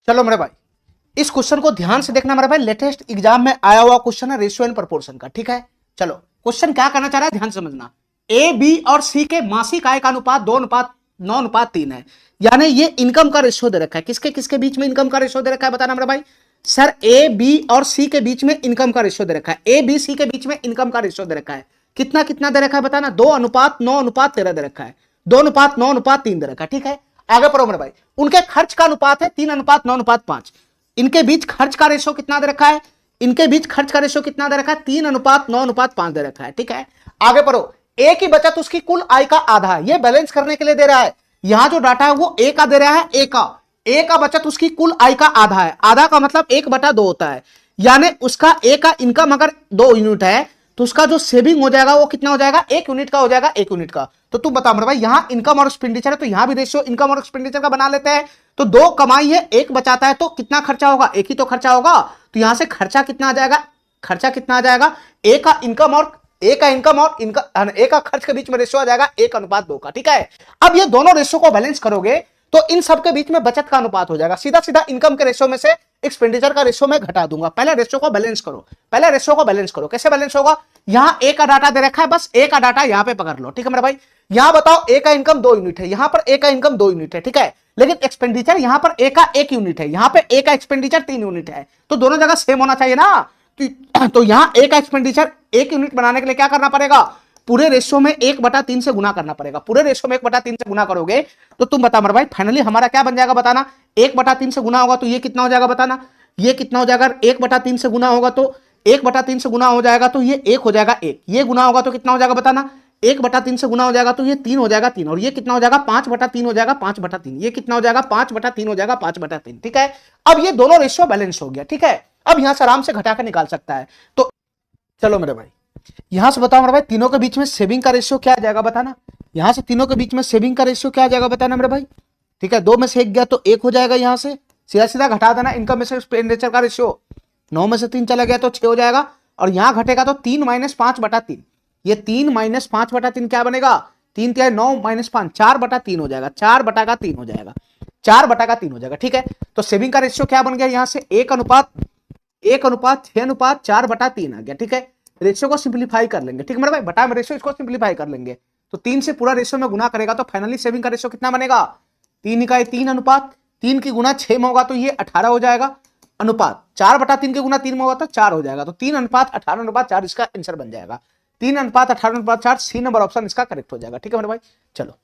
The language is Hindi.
चलो मेरे भाई, इस क्वेश्चन को ध्यान से देखना मेरे भाई, लेटेस्ट एग्जाम में आया हुआ क्वेश्चन है रेशियो एंड प्रोपोर्शन का, ठीक है। चलो क्वेश्चन क्या करना चाह रहा है ध्यान से समझना। ए बी और सी के मासिक आय का अनुपात 2:9:3 है, यानी ये इनकम का रेशियो दे रखा है। किसके किसके बीच में इनकम का रेशियो दे रखा है बताना मेरे भाई। सर ए बी और सी के बीच में इनकम का रेशियो दे रखा है, ए बी सी के बीच में इनकम का रेशियो दे रखा है। कितना कितना दे रखा है बताना, 2:9:13 दे रखा है, 2:9:3 दे रखा है, ठीक है। आगे पढ़ो मेरे भाई, उनके खर्च का अनुपात है 3:9:5। इनके बीच खर्च का रेशो कितना दे रखा है, इनके बीच खर्च का रेशो कितना दे रखा है, 3:9:5 दे रखा है, ठीक है। आगे पढ़ो, ए की बचत उसकी कुल आय का आधा है, ये बैलेंस करने के लिए दे रहा है। यहां जो डाटा है वो ए का दे रहा है, ए का बचत उसकी कुल आय का आधा है। आधा का मतलब 1/2 होता है, यानी उसका ए का इनकम अगर 2 यूनिट है तो उसका जो सेविंग हो जाएगा वो कितना हो जाएगा, 1 यूनिट का हो जाएगा, 1 यूनिट का। तो तू बता मेरे भाई, यहां इनकम और एक्सपेंडिचर है तो यहां भी रेशियो इनकम और एक्सपेंडिचर का बना लेते हैं। तो 2 कमाई है, 1 बचाता है, तो कितना खर्चा होगा, 1 ही तो खर्चा होगा। तो यहां से खर्चा कितना आ जाएगा, खर्चा कितना आ जाएगा, ए का इनकम और ए का खर्च के बीच में रेशियो आ जाएगा 1:2 का, ठीक है। अब ये दोनों रेशियो को बैलेंस करोगे तो इन सब के बीच में बचत का अनुपात हो जाएगा। सीधा सीधा इनकम के रेशियो में से एक्सपेंडिचर का रेशियो में घटा दूंगा। पहले रेशियो को बैलेंस करो, पहले रेशियो को बैलेंस करो। कैसे बैलेंस होगा, यहां ए का डाटा दे रखा है, बस ए का डाटा यहां पे पकड़ लो, ठीक है मेरे भाई। यहां बताओ ए का इनकम 2 यूनिट है, यहां पर ए का इनकम 2 यूनिट है, ठीक है। लेकिन एक्सपेंडिचर यहां पर ए का 1 यूनिट है, यहां पे ए का एक्सपेंडिचर 3 यूनिट है, तो दोनों जगह सेम होना चाहिए ना। तो यहां ए का एक्सपेंडिचर 1 यूनिट बनाने के लिए क्या करना पड़ेगा, पूरे रेशियो में 1/3 से गुना करना पड़ेगा। पूरे रेशियो में 1/3 से गुना करोगे तो तुम बता मेरे भाई, फाइनली हमारा क्या बन जाएगा बताना। 1/3 से गुना होगा तो ये कितना हो जाएगा बताना, ये कितना हो जाएगा, 1/3 से गुना होगा तो 1/3 से गुना हो जाएगा तो ये 1 हो जाएगा, 1 ये गुना होगा तो कितना हो जाएगा बताना, 1/3 से गुना हो जाएगा तो ये 3 हो जाएगा, 3 और ये कितना हो जाएगा 5/3 हो जाएगा, 5/3 ये कितना हो जाएगा 5/3 हो जाएगा, 5/3, ठीक है। अब ये दोनों रेशियो बैलेंस हो गया, ठीक है। अब यहां से आराम से घटा कर निकाल सकता है। तो चलो मेरे भाई, यहां से बताओ मेरे भाई, तीनों के बीच में सेविंग का रेशियो क्या आ जाएगा बताना। यहां से तीनों के बीच में सेविंग का रेशियो क्या आ जाएगा बताना मेरे भाई, ठीक है। 2 में से 1 गया तो 1 हो जाएगा, यहां से सीधा सीधा घटा देना। इनकम में से एक्सपेंडिचर का रेशियो 9 में से 3 चला गया तो 6 हो जाएगा, और यहां घटेगा तो 3 - 5/3। ये 3 - 5/3 क्या बनेगा, 3 3 9 - 5 4/3 हो जाएगा, 4/3 हो जाएगा, 4/3 हो जाएगा, ठीक है। तो सेविंग का रेशियो क्या बन गया, यहां से 1:6/4/3 आ गया, ठीक है। रेशियो को सिंपलीफाई कर लेंगे, ठीक है मेरे भाई, बटा में रेशियो, इसको सिंपलीफाई कर लेंगे तो 3 से पूरा रेशियो में गुना करेगा तो फाइनली सेविंग का रेशियो कितना बनेगा, 3 अनुपात 3 की गुना 6 में होगा तो ये 18 हो जाएगा, अनुपात 4/3 के गुना 3 में होगा तो 4 हो जाएगा, तो 3:18:4 इसका आंसर बन जाएगा। 3:18:4 सी नंबर ऑप्शन इसका करेक्ट हो जाएगा, ठीक है मेरे भाई। चलो